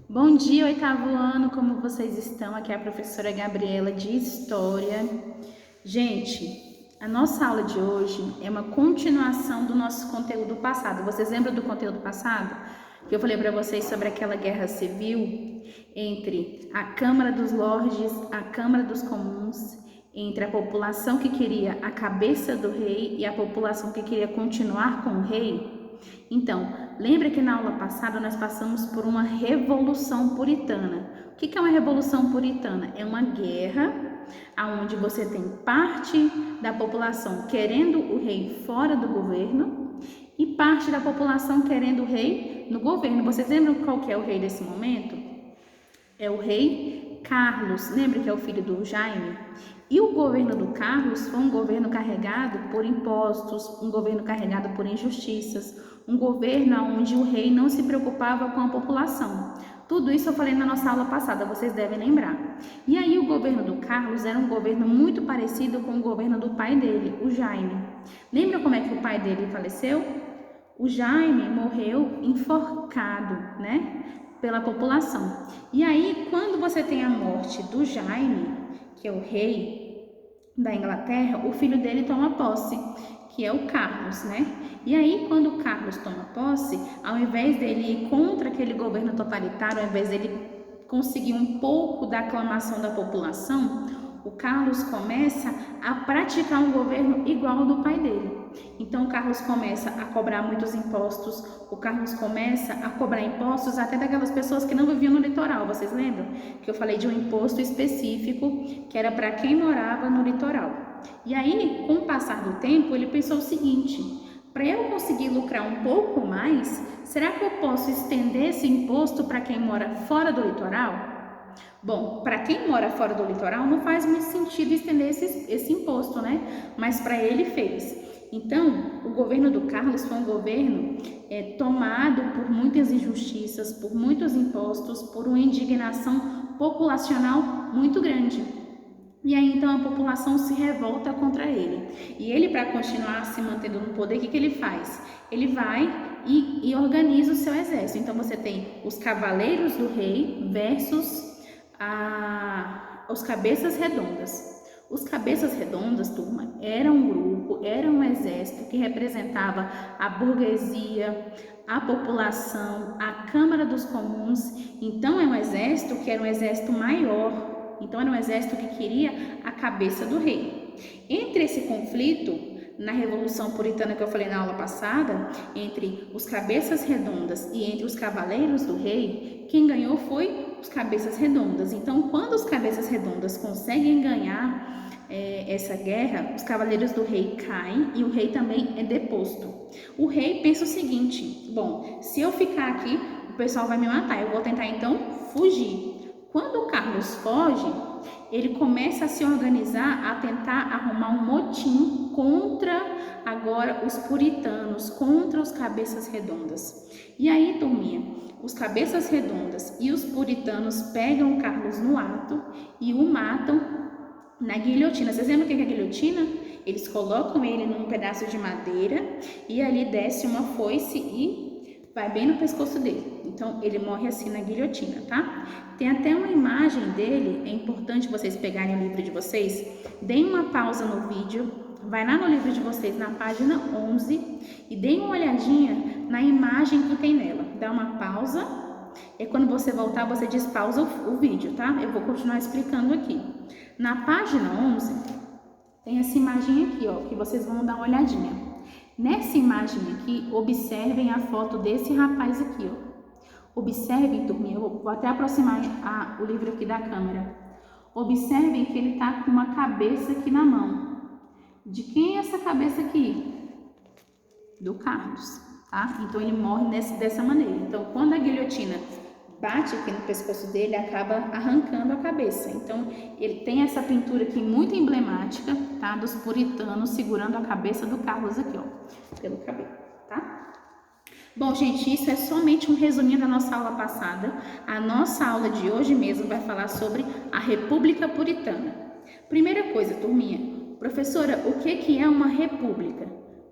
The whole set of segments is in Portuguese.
Bom dia, oitavo ano, como vocês estão? Aqui é a professora Gabriela de História. Gente, a nossa aula de hoje é uma continuação do nosso conteúdo passado. Vocês lembram do conteúdo passado? Que eu falei para vocês sobre aquela guerra civil entre a Câmara dos Lordes, a Câmara dos Comuns, entre a população que queria a cabeça do rei e a população que queria continuar com o rei? Então, lembra que na aula passada nós passamos por uma revolução puritana. O que é uma revolução puritana? É uma guerra onde você tem parte da população querendo o rei fora do governo e parte da população querendo o rei no governo. Vocês lembram qual que é o rei desse momento? É o rei Carlos. Lembra que é o filho do Jaime? E o governo do Carlos foi um governo carregado por impostos, um governo carregado por injustiças, um governo onde o rei não se preocupava com a população. Tudo isso eu falei na nossa aula passada, vocês devem lembrar. E aí o governo do Carlos era um governo muito parecido com o governo do pai dele, o Jaime. Lembra como é que o pai dele faleceu? O Jaime morreu enforcado, pela população. E aí, quando você tem a morte do Jaime, que é o rei da Inglaterra, o filho dele toma posse, que é o Carlos, E aí, quando o Carlos toma posse, ao invés dele ir contra aquele governo totalitário, ao invés dele conseguir um pouco da aclamação da população, o Carlos começa a praticar um governo igual ao do pai dele. Então, o Carlos começa a cobrar muitos impostos, o Carlos começa a cobrar impostos até daquelas pessoas que não viviam no litoral. Vocês lembram? Que eu falei de um imposto específico que era para quem morava no litoral. E aí, com o passar do tempo, ele pensou o seguinte: para eu conseguir lucrar um pouco mais, será que eu posso estender esse imposto para quem mora fora do litoral? Bom, para quem mora fora do litoral não faz muito sentido estender esse imposto, Mas para ele fez. Então, o governo do Carlos foi um governo tomado por muitas injustiças, por muitos impostos, por uma indignação populacional muito grande. E aí, então, a população se revolta contra ele. E ele, para continuar se mantendo no poder, o que ele faz? Ele vai e organiza o seu exército. Então, você tem os cavaleiros do rei versus os cabeças redondas. Os cabeças redondas, turma, era um grupo, era um exército que representava a burguesia, a população, a Câmara dos Comuns. Então, é um exército que era um exército maior. Então, era um exército que queria a cabeça do rei. Entre esse conflito, na Revolução Puritana que eu falei na aula passada, entre os cabeças redondas e entre os cavaleiros do rei, quem ganhou foi os cabeças redondas. Então, quando os cabeças redondas conseguem ganhar essa guerra, os cavaleiros do rei caem e o rei também é deposto. O rei pensa o seguinte: bom, se eu ficar aqui, o pessoal vai me matar, eu vou tentar então fugir. Quando o Carlos foge, ele começa a se organizar, a tentar arrumar um motim contra agora os puritanos, contra os cabeças redondas. E aí, turminha, os cabeças redondas e os puritanos pegam o Carlos no ato e o matam na guilhotina. Vocês lembram o que é a guilhotina? Eles colocam ele num pedaço de madeira e ali desce uma foice e vai bem no pescoço dele. Então, ele morre assim na guilhotina, tá? Tem até uma imagem dele, é importante vocês pegarem o livro de vocês, deem uma pausa no vídeo, vai lá no livro de vocês, na página 11, e deem uma olhadinha na imagem que tem nela. Dá uma pausa, e quando você voltar, você despausa o vídeo, tá? Eu vou continuar explicando aqui. Na página 11, tem essa imagem aqui, ó, que vocês vão dar uma olhadinha. Nessa imagem aqui, observem a foto desse rapaz aqui, ó. Observem, turminha, eu vou até aproximar o livro aqui da câmera. Observem que ele tá com uma cabeça aqui na mão. De quem é essa cabeça aqui? Do Carlos, tá? Então, ele morre dessa maneira. Então, quando a guilhotina bate aqui no pescoço dele, acaba arrancando a cabeça. Então, ele tem essa pintura aqui muito emblemática, tá? Dos puritanos segurando a cabeça do Carlos aqui, ó, pelo cabelo, tá? Bom, gente, isso é somente um resuminho da nossa aula passada. A nossa aula de hoje mesmo vai falar sobre a República Puritana. Primeira coisa, turminha, professora, o que é uma república?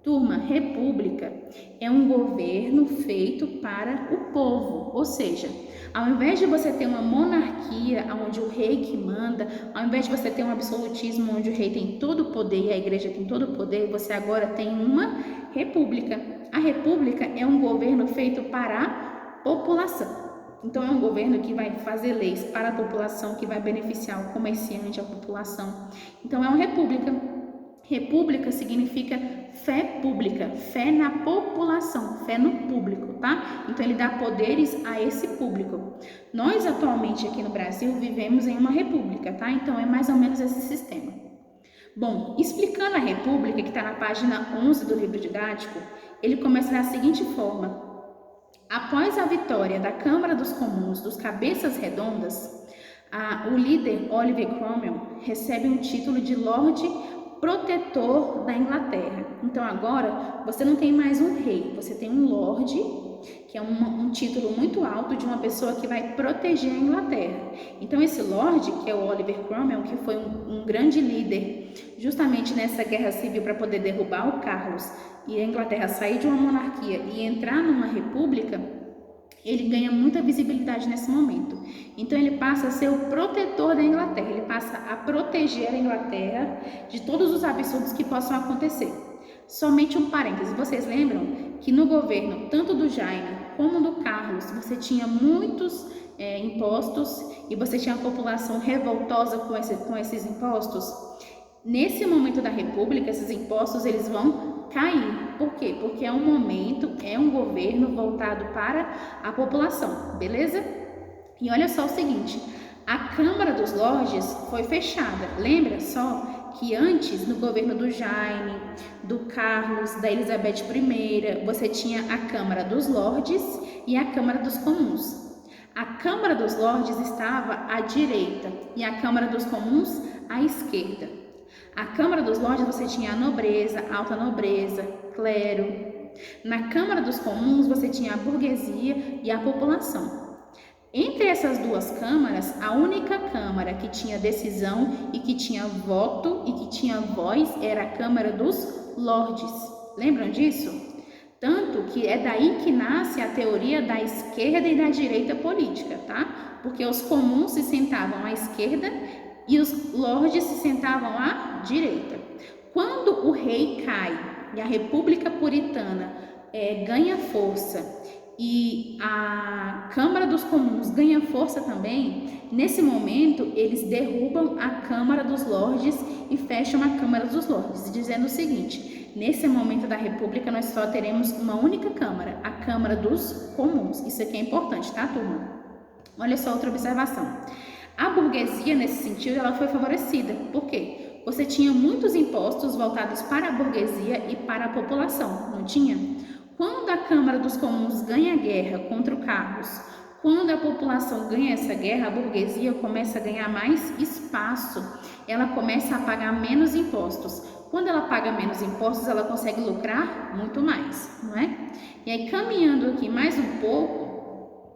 Turma, república é um governo feito para o povo, ou seja, ao invés de você ter uma monarquia onde o rei que manda, ao invés de você ter um absolutismo onde o rei tem todo o poder e a igreja tem todo o poder, você agora tem uma república. A república é um governo feito para a população. Então é um governo que vai fazer leis para a população, que vai beneficiar o comerciante, a população. Então é uma república. República significa fé pública, fé na população, fé no público, tá? Então ele dá poderes a esse público. Nós atualmente aqui no Brasil vivemos em uma república, tá? Então é mais ou menos esse sistema. Bom, explicando a república, que está na página 11 do livro didático, ele começa da seguinte forma: após a vitória da Câmara dos Comuns dos Cabeças Redondas, o líder Oliver Cromwell recebe um título de Lorde Protetor da Inglaterra. Então agora você não tem mais um rei, você tem um lorde, que é um título muito alto de uma pessoa que vai proteger a Inglaterra. Então esse lorde, que é o Oliver Cromwell, que foi um grande líder justamente nessa guerra civil para poder derrubar o Carlos e a Inglaterra sair de uma monarquia e entrar numa república, ele ganha muita visibilidade nesse momento. Então ele passa a ser o protetor da Inglaterra, ele passa a proteger a Inglaterra de todos os absurdos que possam acontecer. Somente um parêntese, vocês lembram que no governo, tanto do Jaime como do Carlos, você tinha muitos impostos e você tinha a população revoltosa com esses impostos? Nesse momento da República, esses impostos eles vão cair. Por quê? Porque é um momento, é um governo voltado para a população, beleza? E olha só o seguinte, a Câmara dos Lordes foi fechada. Lembra só que antes, no governo do Jaime, do Carlos, da Elizabeth I, você tinha a Câmara dos Lordes e a Câmara dos Comuns. A Câmara dos Lordes estava à direita e a Câmara dos Comuns à esquerda. A Câmara dos Lordes você tinha a nobreza, a alta nobreza, clero. Na Câmara dos Comuns você tinha a burguesia e a população. Entre essas duas câmaras, a única câmara que tinha decisão e que tinha voto e que tinha voz era a Câmara dos Lordes. Lembram disso? Tanto que é daí que nasce a teoria da esquerda e da direita política, tá? Porque os comuns se sentavam à esquerda e os lordes se sentavam à direita. Quando o rei cai e a República Puritana ganha força e a Câmara dos Comuns ganha força também, nesse momento eles derrubam a Câmara dos Lordes e fecham a Câmara dos Lordes, dizendo o seguinte: nesse momento da República nós só teremos uma única Câmara, a Câmara dos Comuns. Isso aqui é importante, tá, turma? Olha só outra observação. A burguesia, nesse sentido, ela foi favorecida. Por quê? Você tinha muitos impostos voltados para a burguesia e para a população, não tinha? Quando a Câmara dos Comuns ganha guerra contra o Carlos, quando a população ganha essa guerra, a burguesia começa a ganhar mais espaço, ela começa a pagar menos impostos. Quando ela paga menos impostos, ela consegue lucrar muito mais, não é? E aí, caminhando aqui mais um pouco,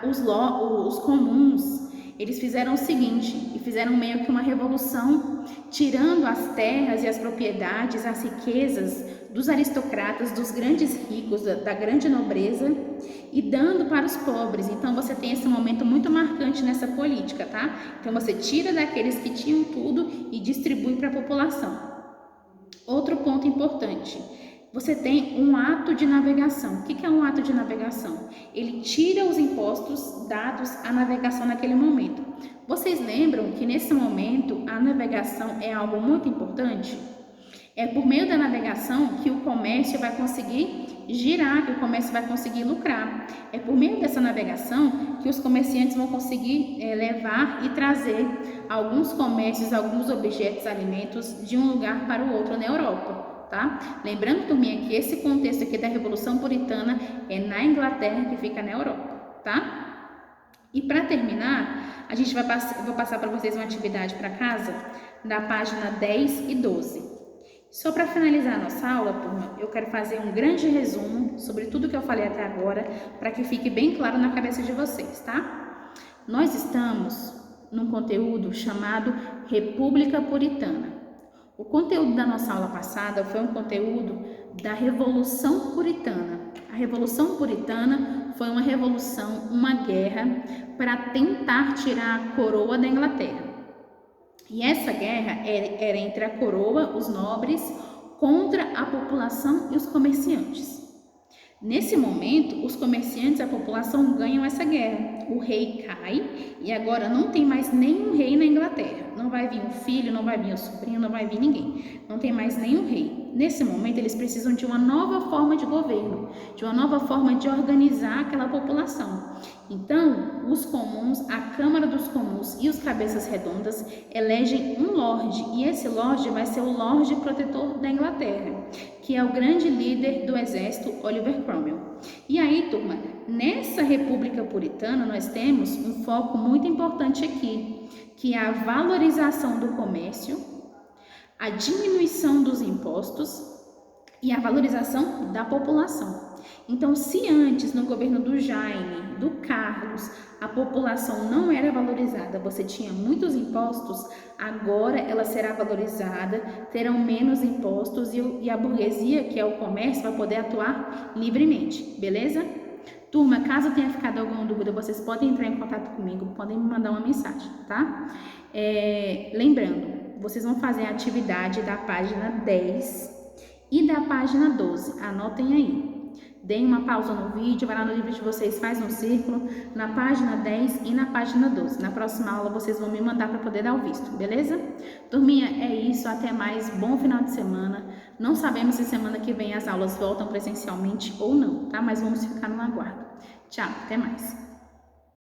os comuns, eles fizeram o seguinte, e fizeram meio que uma revolução, tirando as terras e as propriedades, as riquezas dos aristocratas, dos grandes ricos, da grande nobreza, e dando para os pobres. Então você tem esse momento muito marcante nessa política, tá? Então você tira daqueles que tinham tudo e distribui para a população. Outro ponto importante, você tem um ato de navegação. O que é um ato de navegação? Ele tira os impostos dados à navegação naquele momento. Vocês lembram que nesse momento a navegação é algo muito importante? É por meio da navegação que o comércio vai conseguir girar, que o comércio vai conseguir lucrar. É por meio dessa navegação que os comerciantes vão conseguir levar e trazer alguns comércios, alguns objetos, alimentos de um lugar para o outro na Europa. Tá? Lembrando, turminha, que esse contexto aqui da Revolução Puritana é na Inglaterra, que fica na Europa, tá? E para terminar, a gente vou passar para vocês uma atividade para casa da página 10 e 12. Só para finalizar a nossa aula, turma, eu quero fazer um grande resumo sobre tudo que eu falei até agora, para que fique bem claro na cabeça de vocês, tá? Nós estamos num conteúdo chamado República Puritana. O conteúdo da nossa aula passada foi um conteúdo da Revolução Puritana. A Revolução Puritana foi uma revolução, uma guerra para tentar tirar a coroa da Inglaterra. E essa guerra era entre a coroa, os nobres, contra a população e os comerciantes. Nesse momento, os comerciantes e a população ganham essa guerra. O rei cai e agora não tem mais nenhum rei na Inglaterra. Não vai vir um filho, não vai vir um sobrinho, não vai vir ninguém. Não tem mais nenhum rei. Nesse momento, eles precisam de uma nova forma de governo, de uma nova forma de organizar aquela população. Então, os comuns, a Câmara dos Comuns e os cabeças redondas elegem um lorde, e esse lorde vai ser o Lorde Protetor da Inglaterra, que é o grande líder do exército, Oliver Cromwell. E aí, turma, nessa República Puritana nós temos um foco muito importante aqui, que é a valorização do comércio, a diminuição dos impostos e a valorização da população. Então, se antes, no governo do Jaime, do Carlos, a população não era valorizada, você tinha muitos impostos, agora ela será valorizada, terão menos impostos e a burguesia, que é o comércio, vai poder atuar livremente, beleza? Turma, caso tenha ficado alguma dúvida, vocês podem entrar em contato comigo, podem me mandar uma mensagem, tá? Lembrando, vocês vão fazer a atividade da página 10 e da página 12, anotem aí. Deem uma pausa no vídeo, vai lá no livro de vocês, faz um círculo na página 10 e na página 12. Na próxima aula vocês vão me mandar para poder dar o visto, beleza? Turminha, é isso, até mais, bom final de semana. Não sabemos se semana que vem as aulas voltam presencialmente ou não, tá? Mas vamos ficar no aguardo. Tchau, até mais.